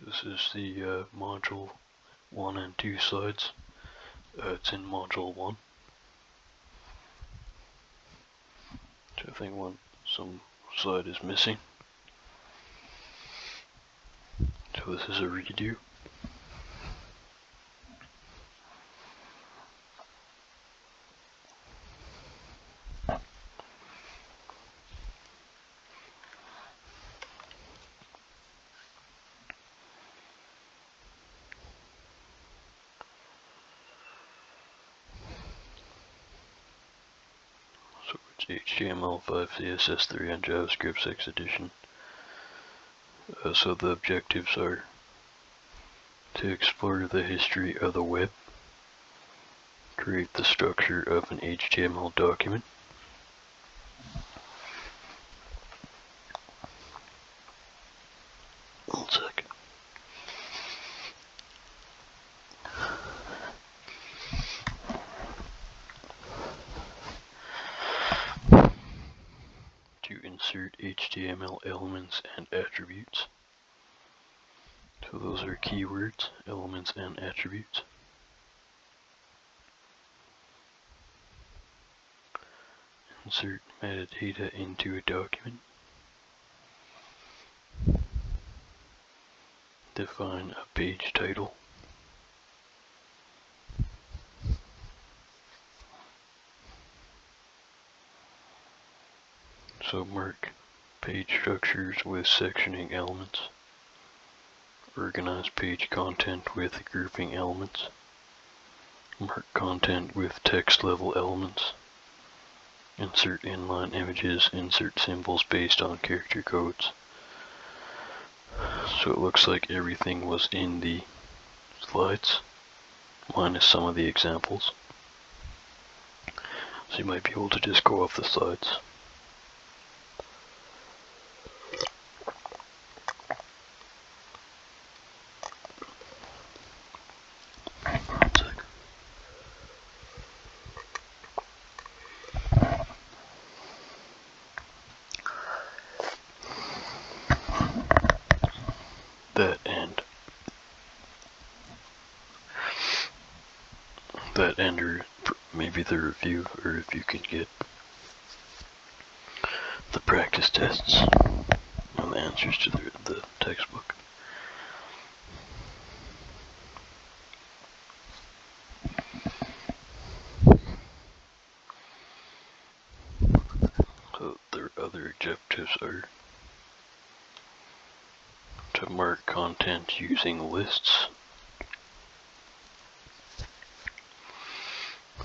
This is the module 1 and 2 slides. It's in module 1. So I think some slide is missing. So this is a redo. So it's HTML5, CSS3, and JavaScript 6 edition. So the objectives are to explore the history of the web, create the structure of an HTML document, to insert HTML elements and attributes. So those are keywords, elements, and attributes. Insert metadata into a document. Define a page title. So mark page structures with sectioning elements. Organize page content with grouping elements. Mark content with text level elements. Insert inline images, insert symbols based on character codes. So it looks like everything was in the slides, minus some of the examples. So you might be able to just go off the slides. That and or maybe the review, or if you can get the practice tests and the answers to the textbook. So their other objectives are to mark content using lists,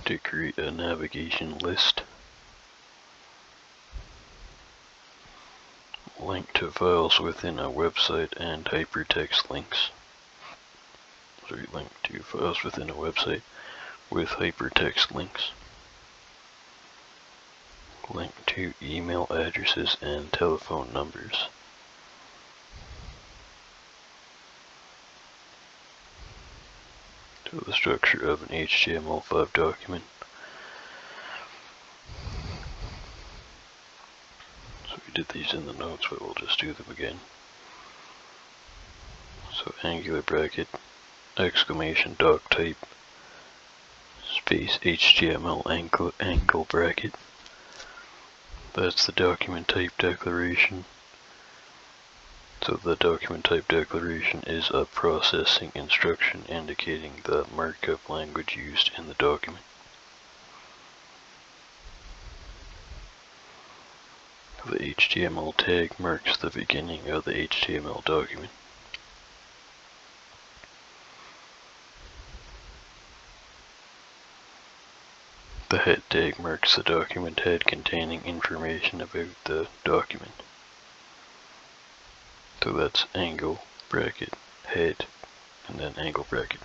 to create a navigation list, link to files within a website and hypertext links. So you link to files within a website with hypertext links. Link to email addresses and telephone numbers. To the structure of an HTML5 document. So we did these in the notes, but we'll just do them again. So angular bracket, exclamation doc type, space HTML angle bracket. That's the document type declaration. So the document type declaration is a processing instruction indicating the markup language used in the document. The HTML tag marks the beginning of the HTML document. The head tag marks the document head containing information about the document. So that's angle bracket head and then angle bracket.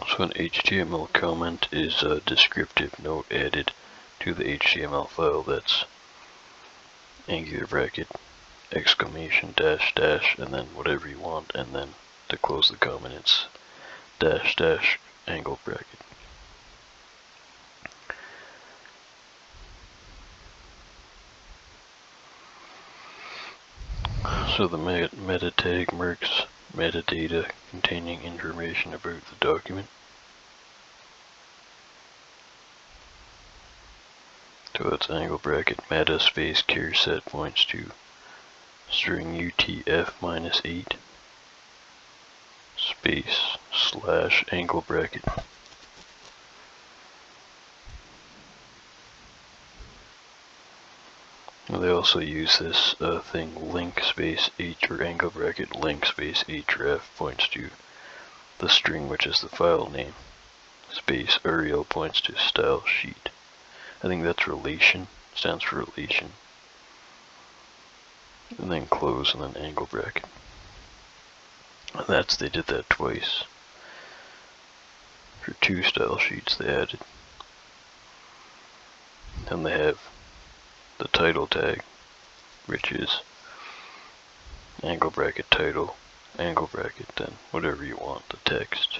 So an HTML comment is a descriptive note added to the HTML file. That's angular bracket, exclamation dash dash, and then whatever you want, and then to close the comment it's dash dash angle bracket. So the meta tag marks metadata containing information about the document. So it's angle bracket meta space char set points to string UTF-8 space slash angle bracket. And they also use this thing link space h or angle bracket link space href points to the string, which is the file name, space rel points to style sheet. I think that's relation, stands for relation. And then close and then angle bracket. And they did that twice. For 2 style sheets they added. And they have the title tag, which is angle bracket title, angle bracket, then whatever you want, the text,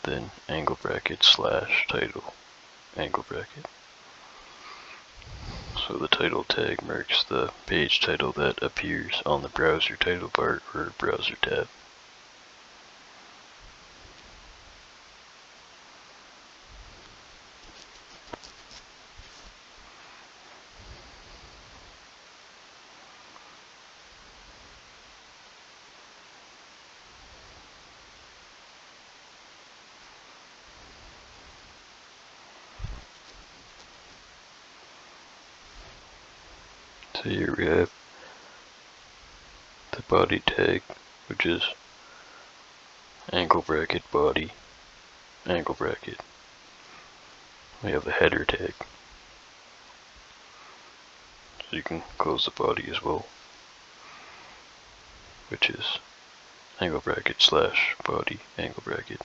then angle bracket slash title, angle bracket. So the title tag marks the page title that appears on the browser title bar or browser tab. So here we have the body tag, which is angle bracket body, angle bracket. We have the header tag. So you can close the body as well, which is angle bracket slash body, angle bracket.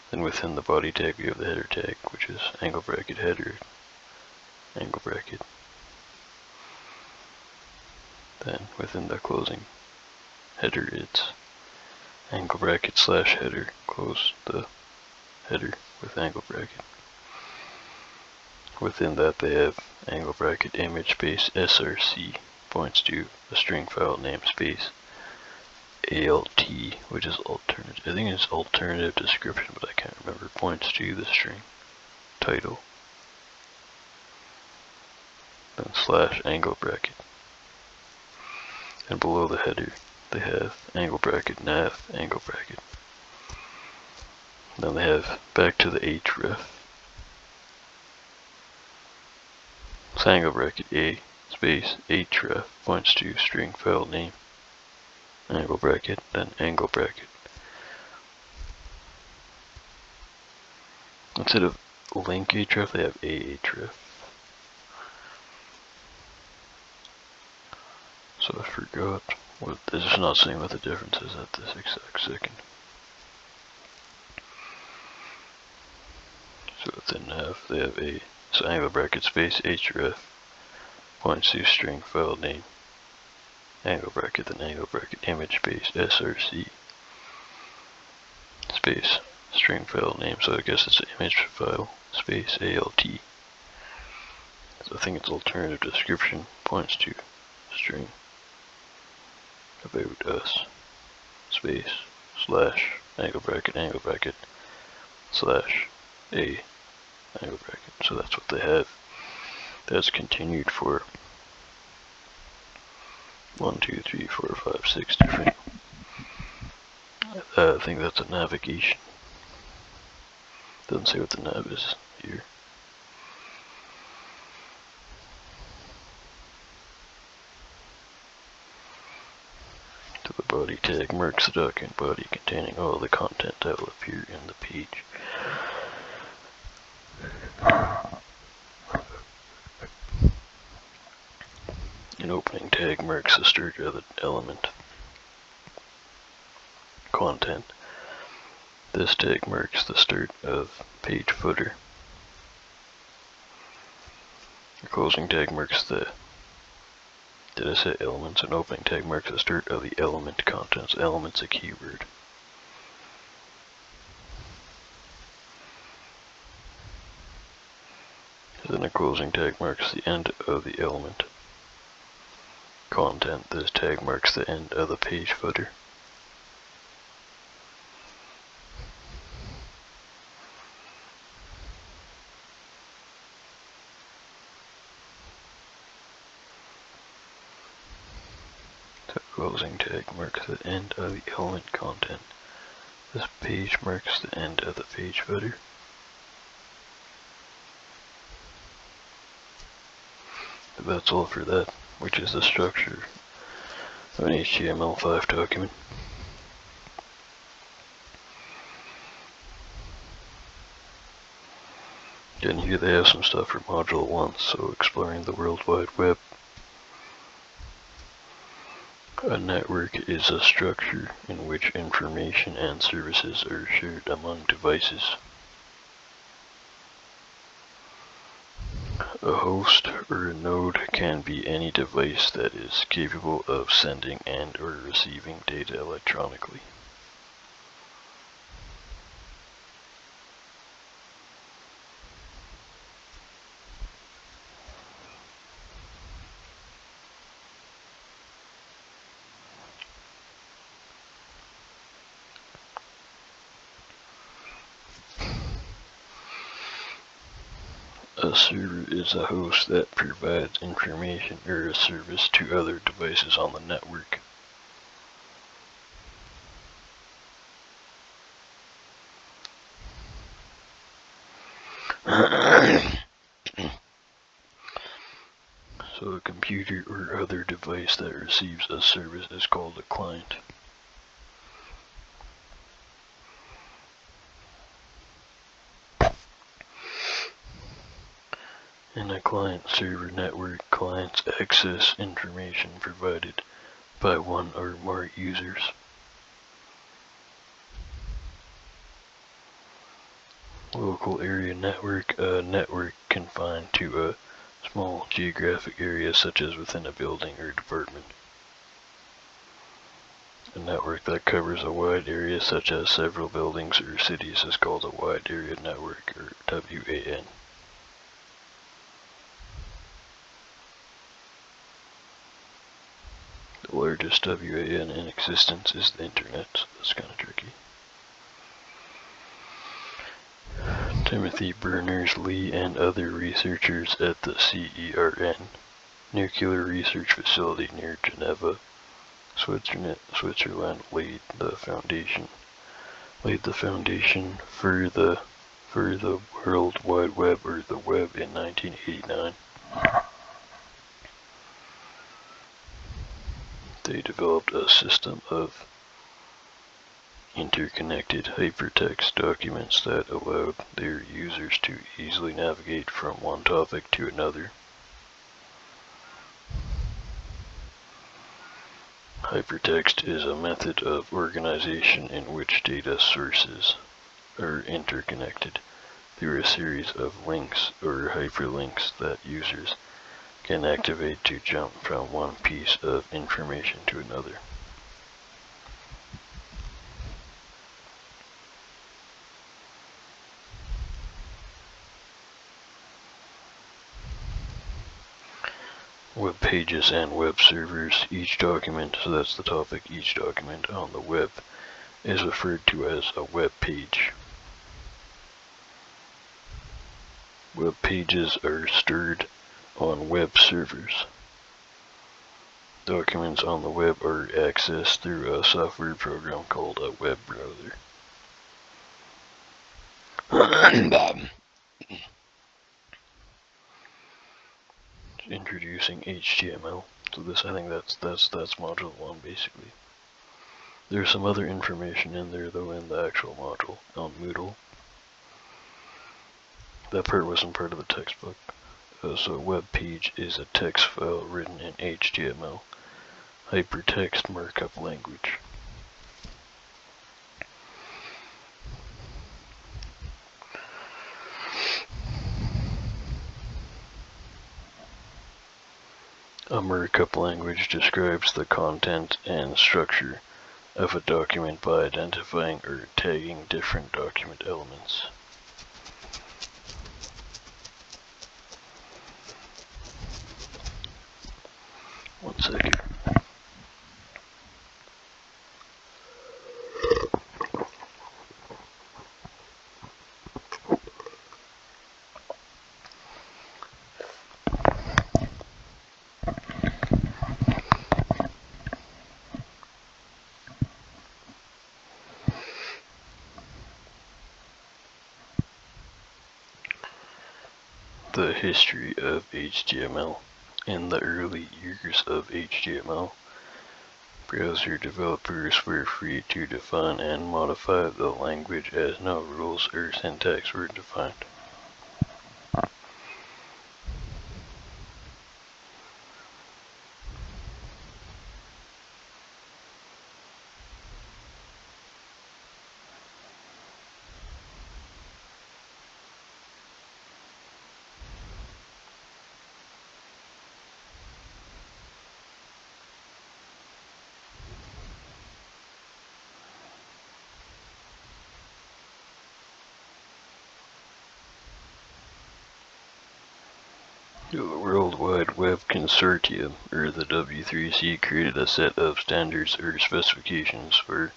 Then within the body tag we have the header tag, which is angle bracket header, angle bracket. Then within the closing header it's angle bracket slash header, close the header with angle bracket. Within that they have angle bracket image space src points to a string file name space alt, which is alternative. I think it's alternative description, but I can't remember. Points to the string title. Then slash angle bracket. And below the header they have angle bracket nav, angle bracket. Then they have back to the href. It's angle bracket a space href points to string file name, angle bracket, then angle bracket. Instead of link href they have a href. So I forgot what, this is not saying what the difference is at this exact second. So within nav they have a angle bracket space href points to string file name, angle bracket, then angle bracket image space src space string file name. So I guess it's an image file space alt. So I think it's alternative description points to string about us space slash angle bracket slash a angle bracket. So that's what they have. That's continued for 1, 2, 3, 4, 5, 6 different. I think that's a navigation. Doesn't say what the nav is here. So the body tag marks the document body containing all the content that will appear in the page. An opening tag marks the start of the element content. This tag marks the start of page footer. The closing tag marks the, did I say elements? An opening tag marks the start of the element contents. Element's a keyword. Then a closing tag marks the end of the element. content, this tag marks the end of the page footer. The closing tag marks the end of the element content. This page marks the end of the page footer. That's all for that, which is the structure of an HTML5 document. And here they have some stuff for Module 1, so exploring the World Wide Web. A network is a structure in which information and services are shared among devices. A host or a node can be any device that is capable of sending and or receiving data electronically. A server is a host that provides information or a service to other devices on the network. So a computer or other device that receives a service is called a client. In a client-server network, clients access information provided by one or more users. Local area network, a network confined to a small geographic area such as within a building or department. A network that covers a wide area such as several buildings or cities is called a wide area network, or WAN. The largest WAN in existence is the internet, so that's kind of tricky. Timothy Berners-Lee and other researchers at the CERN nuclear research facility near Geneva, Switzerland laid the foundation for the World Wide Web, or the web, in 1989. They developed a system of interconnected hypertext documents that allowed their users to easily navigate from one topic to another. Hypertext is a method of organization in which data sources are interconnected through a series of links or hyperlinks that users can activate to jump from one piece of information to another. Web pages and web servers. Each document, so that's the topic, each document on the web is referred to as a web page. Web pages are stored on web servers. Documents on the web are accessed through a software program called a web browser. Introducing HTML. So this, I think that's module 1 basically. There's some other information in there though in the actual module on Moodle. That part wasn't part of the textbook. So a web page is a text file written in HTML, hypertext markup language. A markup language describes the content and structure of a document by identifying or tagging different document elements. One second. The history of HTML. In the early years of HTML, browser developers were free to define and modify the language as no rules or syntax were defined. The World Wide Web Consortium, or the W3C, created a set of standards or specifications for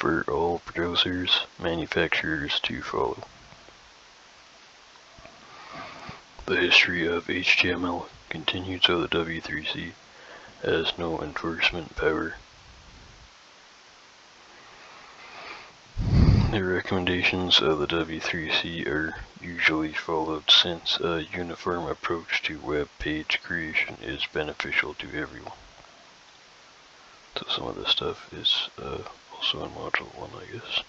all browsers manufacturers to follow. The history of HTML continued, so the W3C has no enforcement power. The recommendations of the W3C are usually followed since a uniform approach to web page creation is beneficial to everyone. So some of this stuff is also in Module 1, I guess.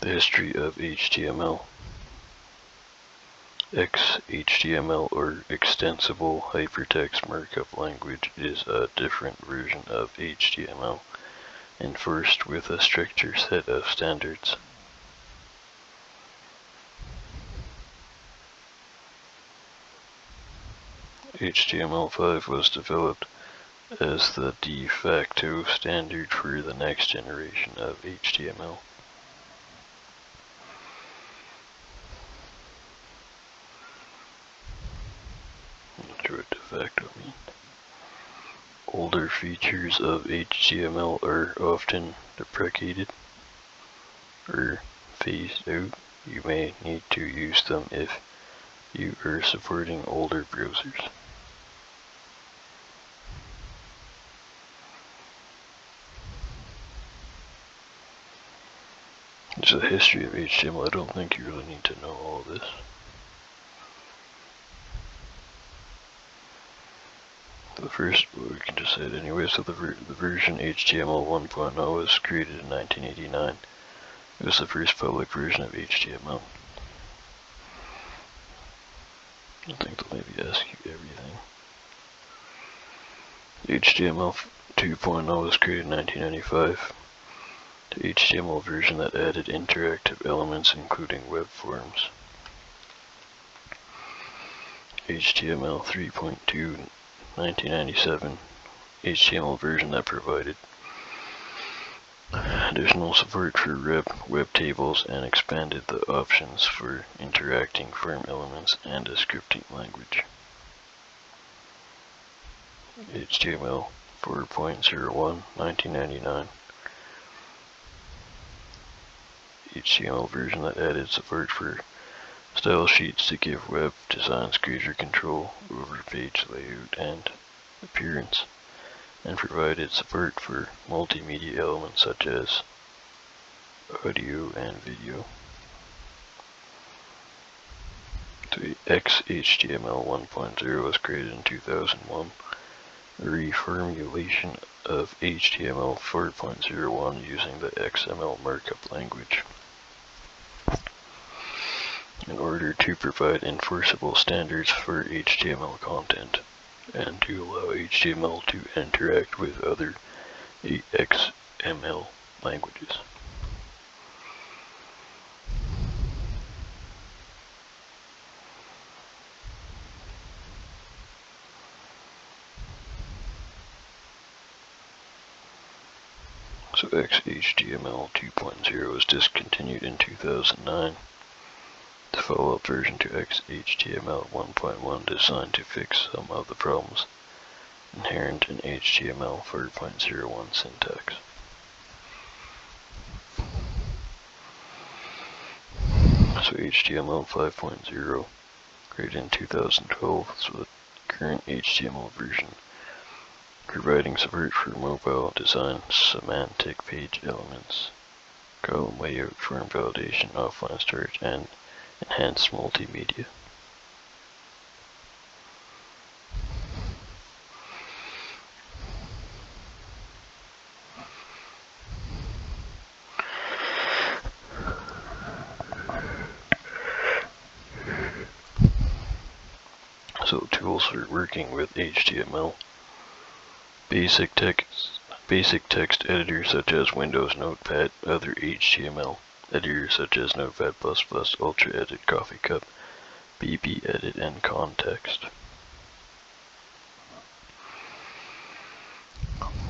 The history of HTML. XHTML, or Extensible Hypertext Markup Language, is a different version of HTML, enforced with a stricter set of standards. HTML5 was developed as the de facto standard for the next generation of HTML. I'm not sure what de facto means. Older features of HTML are often deprecated or phased out. You may need to use them if you are supporting older browsers. It's a history of HTML. I don't think you really need to know all of this. The first, we can just say it anyway, so the version HTML 1.0 was created in 1989. It was the first public version of HTML. I think they'll maybe ask you everything. HTML 2.0 was created in 1995. The HTML version that added interactive elements including web forms. HTML 3.2 1997, HTML version that provided additional support for web tables and expanded the options for interacting form elements and a scripting language. HTML 4.01, 1999. HTML version that added support for style sheets to give web designs greater control over page layout and appearance, and provided support for multimedia elements such as audio and video. The XHTML 1.0 was created in 2001, a reformulation of HTML 4.01 using the XML markup language, in order to provide enforceable standards for HTML content and to allow HTML to interact with other XML languages. So XHTML 2.0 was discontinued in 2009. The follow-up version to XHTML 1.1 designed to fix some of the problems inherent in HTML 4.01 syntax. So HTML 5.0 created in 2012, so the current HTML version, providing support for mobile design, semantic page elements, column layout, form validation, offline storage, and enhanced multimedia. So tools for working with HTML. Basic text editors such as Windows Notepad, other HTML editors such as Notepad++, Ultra Edit, Coffee Cup, BB Edit, and Context.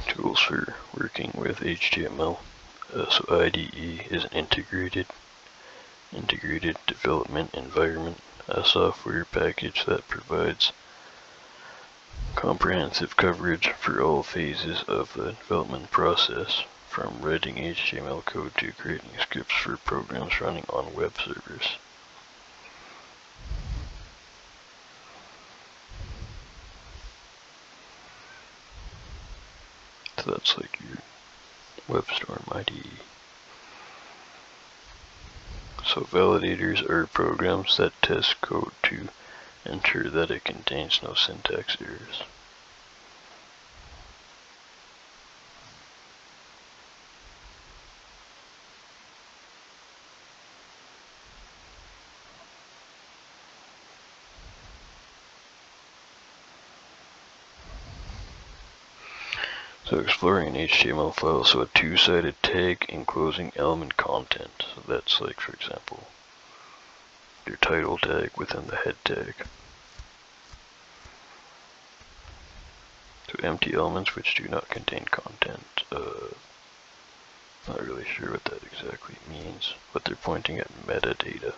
Tools for working with HTML. So IDE is an integrated development environment, a software package that provides comprehensive coverage for all phases of the development process, from writing HTML code to creating scripts for programs running on web servers. So that's like your WebStorm IDE. So validators are programs that test code to ensure that it contains no syntax errors. So exploring an HTML file, so a two-sided tag enclosing element content. So that's like, for example, your title tag within the head tag. So empty elements which do not contain content. Not really sure what that exactly means, but they're pointing at metadata.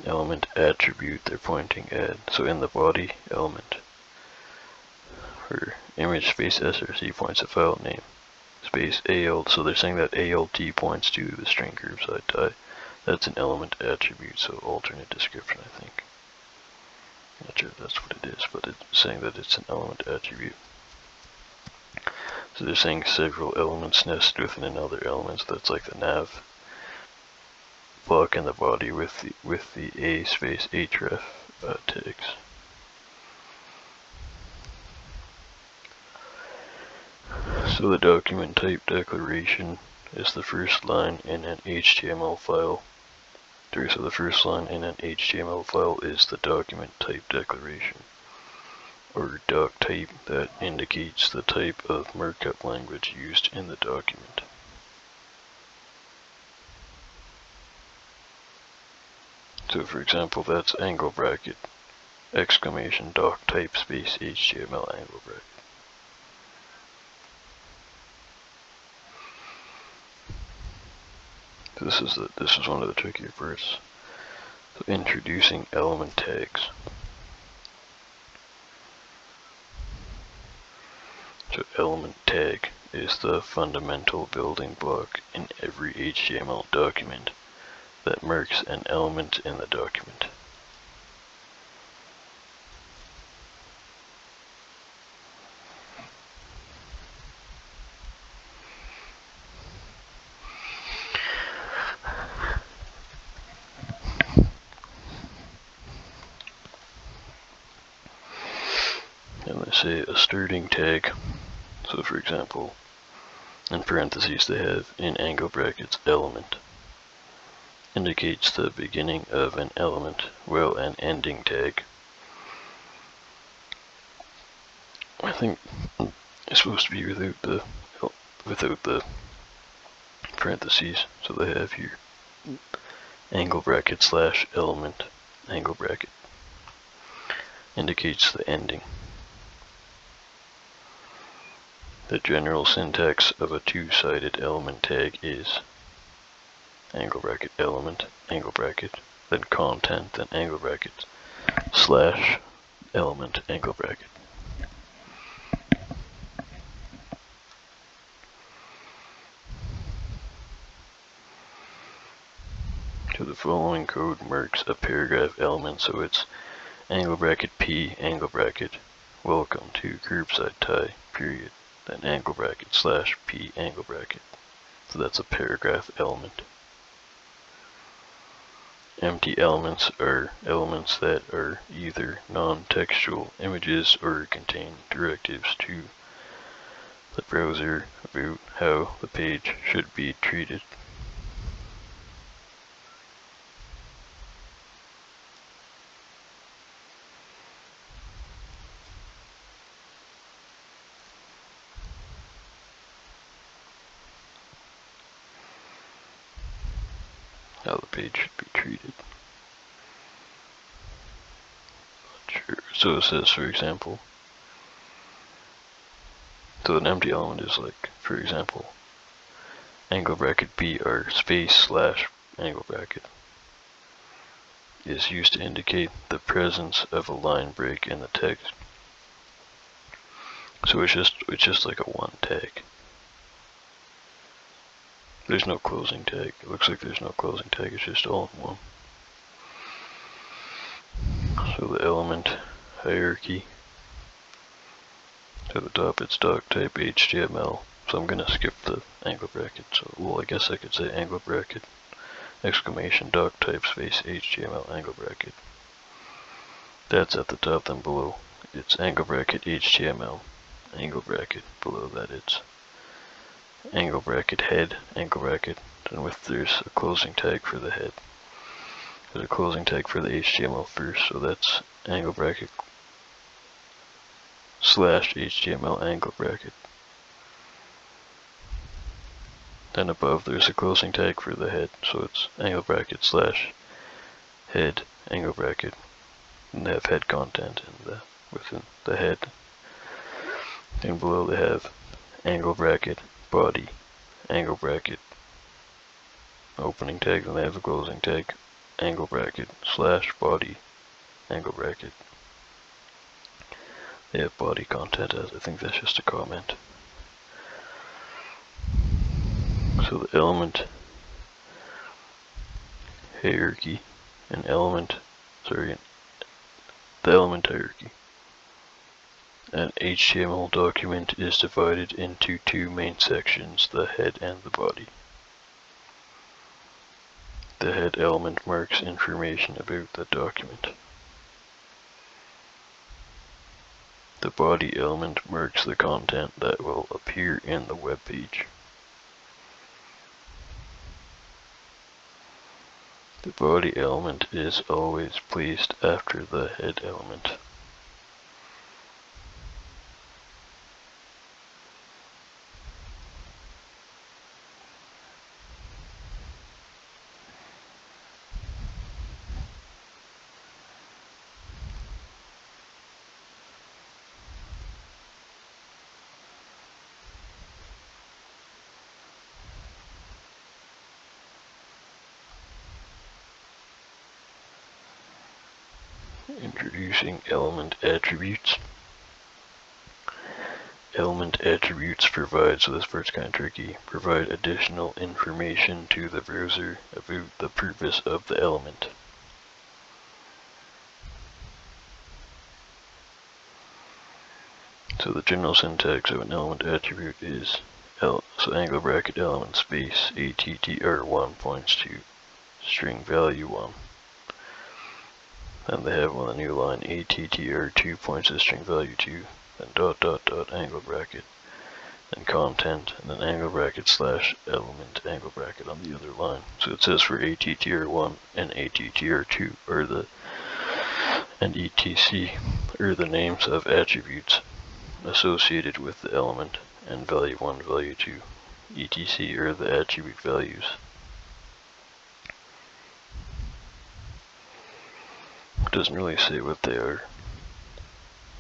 Element attribute, they're pointing at, so in the body element, for image space src points at file name, space alt, so they're saying that alt points to the string group side die. That's an element attribute, so alternate description, I think. Not sure if that's what it is, but it's saying that it's an element attribute. So they're saying several elements nested within another element, so that's like the nav block in the body with the a space href tags. So the document type declaration is the first line in an HTML file. So the first line in an HTML file is the document type declaration, or doc type, that indicates the type of markup language used in the document. So for example, that's angle bracket, exclamation, doc type, space, HTML, angle bracket. This is one of the trickier parts. So introducing element tags. So element tag is the fundamental building block in every HTML document that marks an element in the document. And they say a starting tag. So for example, in parentheses they have in angle brackets element. Indicates the beginning of an element, while an ending tag, I think, is supposed to be without the parentheses. So they have here angle bracket slash element angle bracket. Indicates the ending. The general syntax of a two-sided element tag is angle bracket element, angle bracket, then content, then angle bracket, slash element angle bracket. So the following code marks a paragraph element, so it's angle bracket P angle bracket welcome to curbside tie period, then angle bracket slash P angle bracket. So that's a paragraph element. Empty elements are elements that are either non-textual images or contain directives to the browser about how the page should be treated. How the page should be treated. Sure. So it says, for example, so an empty element is like, for example, angle bracket B or space slash angle bracket is used to indicate the presence of a line break in the text. So it's just like a one tag. There's no closing tag. It looks like there's no closing tag, it's just all in one. So the element hierarchy, to the top it's doc type HTML. So I'm gonna skip the angle bracket. So, well, I guess I could say angle bracket, exclamation, doc type space HTML angle bracket. That's at the top, then below it's angle bracket HTML, angle bracket, below that it's angle bracket head, angle bracket, and there's a closing tag for the head. There's a closing tag for the HTML first, so that's angle bracket slash HTML angle bracket. Then above there's a closing tag for the head, so it's angle bracket slash head angle bracket, and they have head content within the head. And below they have angle bracket body angle bracket opening tag, and they have a closing tag angle bracket slash body angle bracket. They have body content as, I think that's just a comment. So the element hierarchy and the element hierarchy. An HTML document is divided into two main sections, the head and the body. The head element marks information about the document. The body element marks the content that will appear in the web page. The body element is always placed after the head element. Introducing element attributes. Element attributes provide, so this part's kind of tricky, provide additional information to the browser about the purpose of the element. So the general syntax of an element attribute is so angle bracket element space attr1 points to string value 1. Then they have on the new line attr2 points to string value 2, then dot dot dot angle bracket, then content, and then angle bracket slash element angle bracket on the other line. So it says for attr1 and attr2 and etc are the names of attributes associated with the element, and value 1, value 2, etc are the attribute values. It doesn't really say what they are.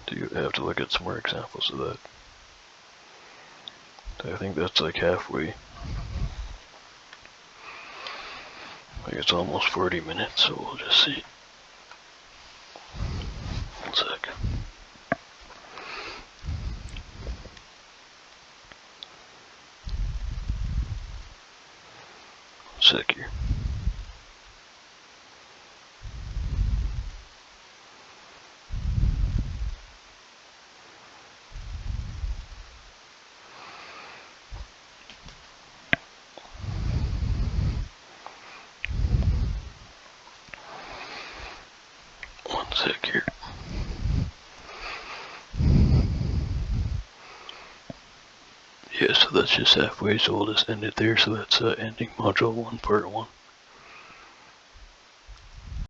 Do you have to look at some more examples of that? I think that's like halfway. Like it's almost 40 minutes, so we'll just see. One sec. One sec here. One sec here. Yeah, so that's just halfway, so we'll just end it there. So that's ending module 1 part 1.